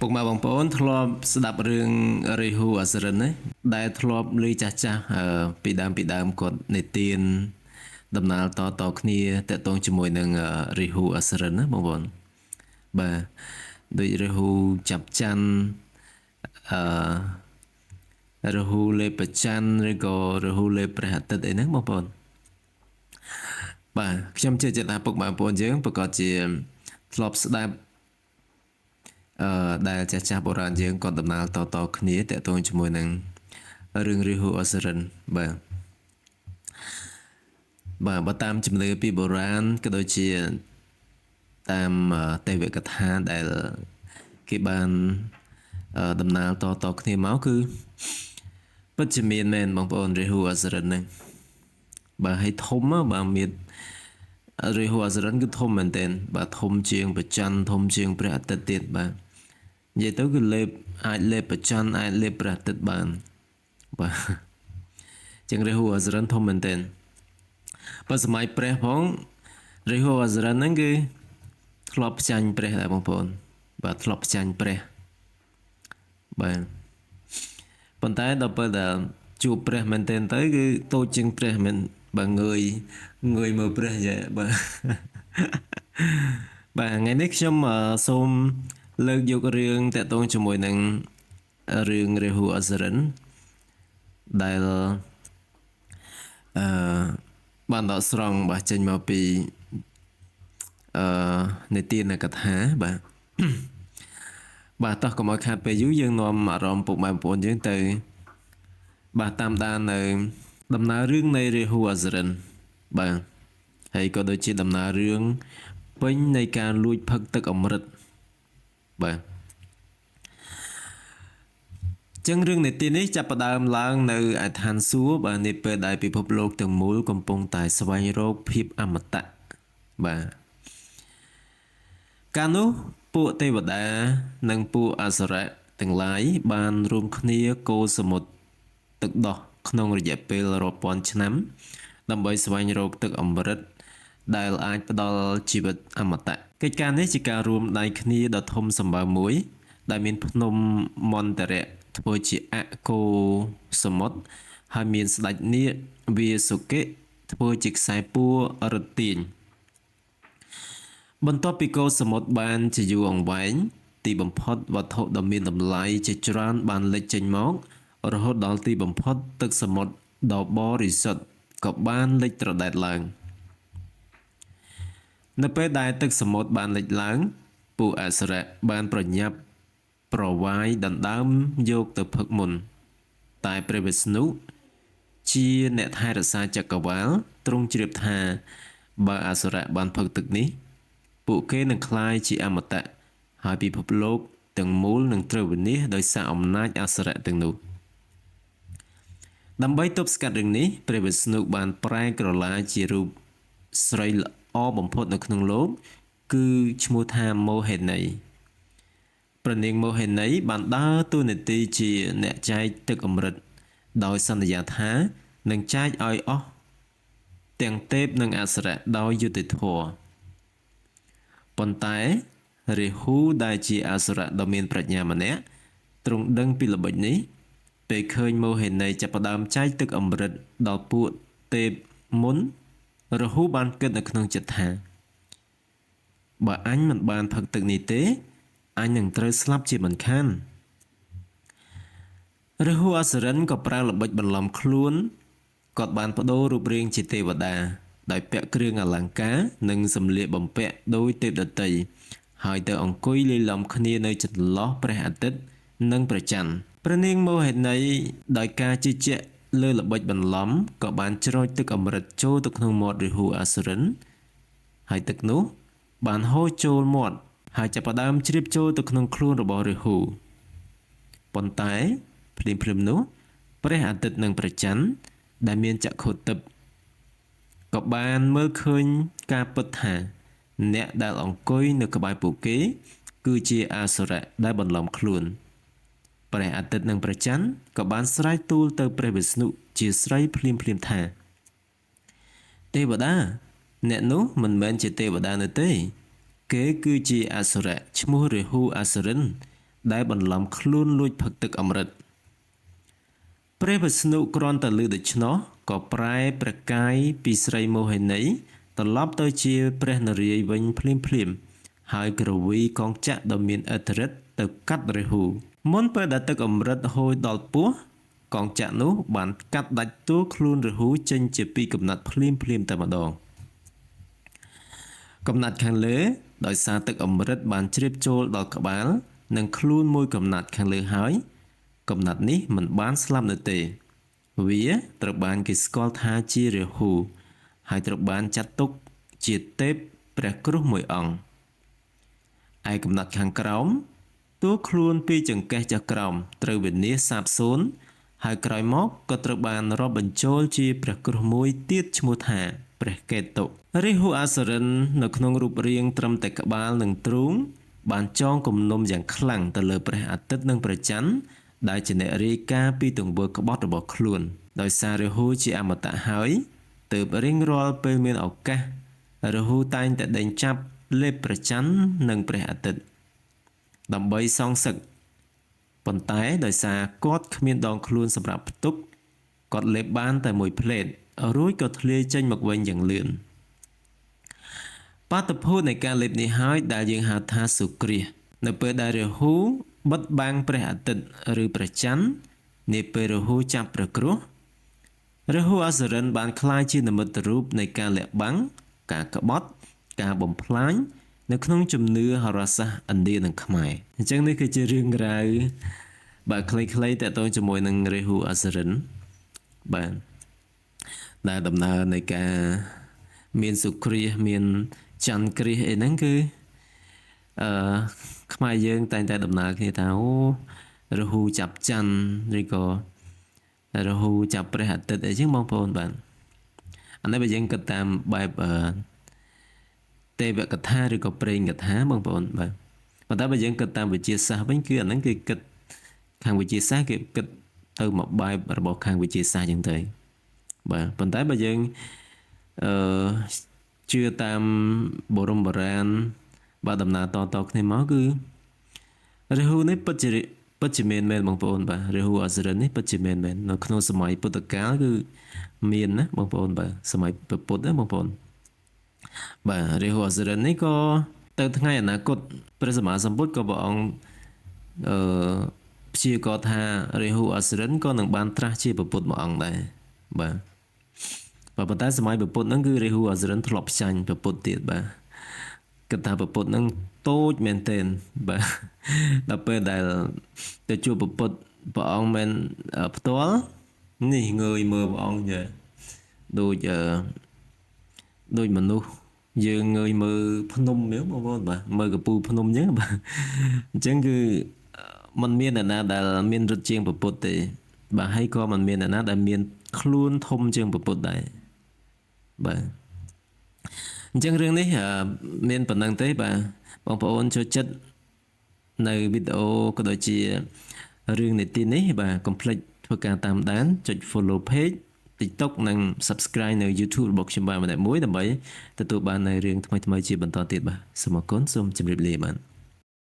ពុកម៉ែបងប្អូនធ្លាប់ស្ដាប់រឿងរាហូអសុរិនទេដែលធ្លាប់ឮចាស់ពីដើមគាត់និទានដំណើរតគ្នាតកតងជាមួយនឹងរាហូអសុរិនណាបងប្អូនបាទដូចរាហូចាប់ច័ន្ទរាហូលេបច័ន្ទឬក៏រាហូលេព្រះអាទិត្យអីហ្នឹងបងប្អូនបាទខ្ញុំជឿជាក់ថាពុកម៉ែបងប្អូនយើងប្រកាសជាធ្លាប់ស្ដាប់ដែលចាស់បុរាណយើងក៏ដំណើរតគ្នាតកតងជាមួយនឹងរឿងរាហូអសុរិនបាទបើតាមជំនឿពីបុរាណក៏ដូចជាតាមទេវកថាដែលគេបានដំណើរតគ្នាមកគឺពិតជាមានមែនបងប្អូនរាហូអសុរិនហ្នឹងបាទឲ្យធំបាទមានរាហូអសុរិនគឺធំមែនទែនបាទធំជាងព្រះច័ន្ទធំជាងព្រះអាទិត្យទៀតបាទនិយាយទៅគឺអាចលេបព្រះច័ន្ទអាចលេបព្រះអាទិត្យបានបាទជាងរាហូអសុរិនធំមែនទែនបើសម័យព្រះផងរាហូអសុរិនហ្នឹងគឺធ្លាប់ផ្ចាញ់ព្រះដែរបងប្អូនបាទធ្លាប់ផ្ចាញ់ព្រះបាទប៉ុន្តែដល់ពេលដែលជួបព្រះមែនទែនទៅគឺតូចជាងព្រះមែនបើងើយមើលព្រះយ៉ាបាទបាទថ្ងៃនេះខ្ញុំសូមលើកយករឿងតកតងជាមួយនឹងរឿងរាហូអសុរិនដែលបានដកស្រង់បាទចេញមកពីនិទានកថាបាទបាទតោះកុំឲ្យខាតពេលយូរយើងនាំអារម្មណ៍ពុកម៉ែបងប្អូនយើងទៅបាទតាមដាននៅដំណើររឿងនៃរាហូអសុរិនបាទហើយក៏ដូចជាដំណើររឿងពេញនៃការលួចផឹកទឹកអម្រឹតបាទចឹងរឿងនីតិនេះចាប់ផ្ដើមឡើងនៅឯឋានសួគ៌បាទនាពេលដែលពិភពលោកទាំងមូលកំពុងតែស្វែងរកភាពអមតៈបាទកាលនោះពួកទេវតានិងពួកអសុរៈទាំងឡាយបានរួមគ្នាកូរសមុទ្រទឹកដោះក្នុងរយៈពេលរាប់ពាន់ឆ្នាំដើម្បីស្វែងរកទឹកអម្រឹតដែលអាចផ្ដល់ជីវិតអមតៈកិច្ចការនេះជាការរួមដៃគ្នាដ៏ធំសម្បើមមួយដែលមានភ្នំមន្តរៈធ្វើជាអកូរសមុទ្រហើយមានស្ដេចនាគវាសុគិធ្វើជាខ្សែពួររត់ទាញបន្ទាប់ពីកូរសមុទ្របានជាយូរអង្វែងទីបំផុតវត្ថុដ៏មានតម្លៃជាច្រើនបានលេចចេញមករហូតដល់ទីបំផុតទឹកសមុទ្រដ៏បរិសុទ្ធក៏បានលេចត្រដែតឡើងនៅពេលដែលទឹកសមុទ្របានលេចឡើងពួកអសុរៈបានប្រញាប់ប្រវាយដណ្ដើមយកទៅផឹកមុនតែព្រះវិស្ណុជាអ្នកថែរក្សាចក្រវាឡទ្រង់ជ្រាបថាបើអសុរៈបានផឹកទឹកនេះពួកគេនឹងក្លាយជាអមតៈហើយពិភពលោកទាំងមូលនឹងត្រូវវិនាសដោយសារអំណាចអសុរៈទាំងនោះដើម្បីទប់ស្កាត់រឿងនេះព្រះវិស្ណុបានប្រែក្រឡាជារូបស្រីល្អបំផុតនៅក្នុងលោកគឺឈ្មោះថាមោហេនីព្រះនាងមោហេនីបានដើរតួនាទីជាអ្នកចែកទឹកអម្រឹតដោយសន្យាថានឹងចែកឲ្យអស់ទាំងទេពនិងអសុរៈដោយយុត្តិធម៌ប៉ុន្តែរាហូដែលជាអសុរៈដ៏មានប្រាជ្ញាម្នាក់ទ្រង់ដឹងពីល្បិចនេះពេលឃើញមោហេនីចាប់ផ្ដើមចែកទឹកអម្រឹតដល់ពួកទេពមុនរាហូបានគិតនៅក្នុងចិត្តថាបើអញមិនបានផឹកទឹកនេះទេអញនឹងត្រូវស្លាប់ជាមិនខានរាហូអសុរិនក៏ប្រើល្បិចបន្លំខ្លួនគាត់បានបដូររូបរាងជាទេវតាដោយពាក់គ្រឿងអលង្ការនិងសម្លៀកបំពាក់ដោយទេពដតីហើយទៅអង្គុយលាយឡំគ្នានៅចន្លោះព្រះអាទិត្យនិងព្រះច័ន្ទព្រះនាងមោហេនីដោយការជឿជាក់លើល្បិចបន្លំក៏បានច្រោចទឹកអម្រឹតចូលទៅក្នុងមាត់រាហូអសុរិនហើយទឹកនោះបានហូរចូលមាត់ហើយចាប់ផ្ដើមជ្រាបចូលទៅក្នុងខ្លួនរបស់រាហូប៉ុន្តែភ្លាមនោះព្រះអាទិត្យនិងព្រះច័ន្ទដែលមានចក្ខុទិព្វក៏បានមើលឃើញការពិតថាអ្នកដែលអង្គុយនៅក្បែរពួកគេគឺជាអសុរៈដែលបន្លំខ្លួនព្រះអាទិត្យនិងព្រះច័ន្ទក៏បានស្រែកទូលទៅព្រះវិស្ណុជាស្រីភ្លាមថាទេវតាអ្នកនោះមិនមែនជាទេវតានោះទេគេគឺជាអសុរៈឈ្មោះរាហូអសុរិន ដែលបន្លំខ្លួនលួចផឹកទឹកអម្រឹតព្រះវិស្ណុគ្រាន់តែឮដូច្នោះក៏ប្រែព្រះកាយពីស្រីមោហិនីត្រឡប់ទៅជាព្រះនរាយណ៍វិញភ្លាមៗហើយក្រវីកងចក្រដ៏មានឥទ្ធិឫទ្ធិទៅកាត់រាហូមុនពេលដែលទឹកអម្រឹតហូរដល់ពោះកងចក្រនោះបានកាត់ដាច់តួខ្លួនរាហូចេញជាពីរកំណាត់ភ្លាមតែម្ដងកំណាត់ខាងលើដោយសារទឹកអម្រឹតបានជ្រាបចូលដល់ក្បាលនិងខ្លួនមួយកំណាត់ខាងលើហើយកំណាត់នេះមិនបានស្លាប់នៅទេវាត្រូវបានគេស្គាល់ថាជារាហូហើយត្រូវបានចាត់ទុកជាទេពព្រះគ្រូមួយអង្គឯកំណាត់ខាងក្រោមតួខ្លួនពីចង្កេះចុះក្រោមត្រូវវិនាសសាបសូន្យហើយក្រោយមកក៏ត្រូវបានរាប់បញ្ចូលជាព្រះគ្រូមួយទៀតឈ្មោះថាព្រះកេតុរាហូអសុរិននៅក្នុងរូបរាងត្រឹមតែក្បាលនិងទ្រូងបានចងគំនុំយ៉ាងខ្លាំងទៅលើព្រះអាទិត្យនិងព្រះច័ន្ទដែលជាអ្នករាយការណ៍ពីទង្វើក្បត់របស់ខ្លួនដោយសាររាហូជាអមតៈហើយទើបរៀងរាល់ពេលមានឱកាសរាហូតែងតែដេញចាប់លេបព្រះច័ន្ទនិងព្រះអាទិត្យដើម្បីសងសឹកប៉ុន្តែដោយសារគាត់គ្មានដងខ្លួនសម្រាប់ផ្ទុកគាត់លេបបានតែមួយភ្លែតរួចក៏ធ្លាយចេញមកវិញយ៉ាងលឿនបាតុភូតនៃការលេបនេះហើយដែលយើងហៅថាសុគ្រាសនៅពេលដែលរាហូបិទបាំងព្រះអាទិត្យឬព្រះច័ន្ទនាពេលរាហូចាប់ព្រះគ្រូរាហូអសុរិនបានក្លាយជានិមិត្តរូបនៃការលាក់បាំងការក្បត់ការបំផ្លាញនៅក្នុងជំនឿហោរាសាស្ត្រឥណ្ឌានិងខ្មែរអញ្ចឹងនេះគឺជារឿងរ៉ាវបាទខ្លីៗតទៅជាមួយនឹងរាហូអសុរិនបាទដែលដំណើរនៃការមានសុគ្រាសមានច័ន្ទគ្រាសអីហ្នឹងគឺខ្មែរយើងតែងតែដំណើរគ្នាថាអូរាហូចាប់ច័ន្ទឬក៏រាហូចាប់ព្រះអាទិត្យអីចឹងបងប្អូនបាទអានេះបើយើងគិតតាមបែបទេវកថាឬក៏ព្រេងកថាបងប្អូនបាទប៉ុន្តែបើយើងគិតតាមវិទ្យាសាស្ត្រវិញគឺអាហ្នឹងគេគិតខាងវិទ្យាសាស្ត្រគេគិតទៅមួយបែបរបស់ខាងវិទ្យាសាស្ត្រចឹងទៅបាទប៉ុន្តែបើយើងជឿតាមបរមបុរាណបាទដំណើរតគ្នាមកគឺរាហូនេះពិតជាមែនបងប្អូនបាទរាហូអសុរិននេះពិតជាមែននៅក្នុងសម័យពុទ្ធកាលគឺមានណាបងប្អូនបាទសម័យពុទ្ធណាបងប្អូនបាទរាហូអសុរិននេះក៏ទៅថ្ងៃអនាគតព្រះសម្មាសម្ពុទ្ធក៏ព្រះអង្គព្យាករថារាហូអសុរិនក៏នឹងបានត្រាស់ជាពុទ្ធមួយអង្គដែរបាទប៉ុន្តែសម័យពុទ្ធហ្នឹងគឺរាហូអសុរិនធ្លាប់ផ្ចាញ់ពុទ្ធទៀតបាទគិតថាពុទ្ធហ្នឹងតូចមែនទែនបាទដល់ពេលដែលទៅជួបពុទ្ធព្រះអង្គមិនផ្ទាល់នេះងើយមើលព្រះអង្គចេះដូចមនុស្សយើងងើយមើលភ្នំហ្នឹងបងប្អូនបាទមើលកពូភ្នំអញ្ចឹងបាទអញ្ចឹងគឺมันមានអ្នកណាដែលមានរត់ជាងពុទ្ធទេបាទហើយក៏มันមានអ្នកណាដែលមានខ្លួនធំជាងពុទ្ធដែរបាទអញ្ចឹងរឿងនេះមានប៉ុណ្្នឹងទេបាទបងប្អូនចូលចិត្តនៅវីដេអូក៏ដូចជារឿងនីតិនេះបាទកុំភ្លេចធ្វើការតាមដានចុច follow page TikTok និង subscribe នៅ YouTube របស់ខ្ញុំបាទម្នាក់មួយដើម្បីទទួលបាននៅរឿងថ្មីៗជាបន្តទៀតបាទសូមអរគុណសូមជម្រាបលាបាទ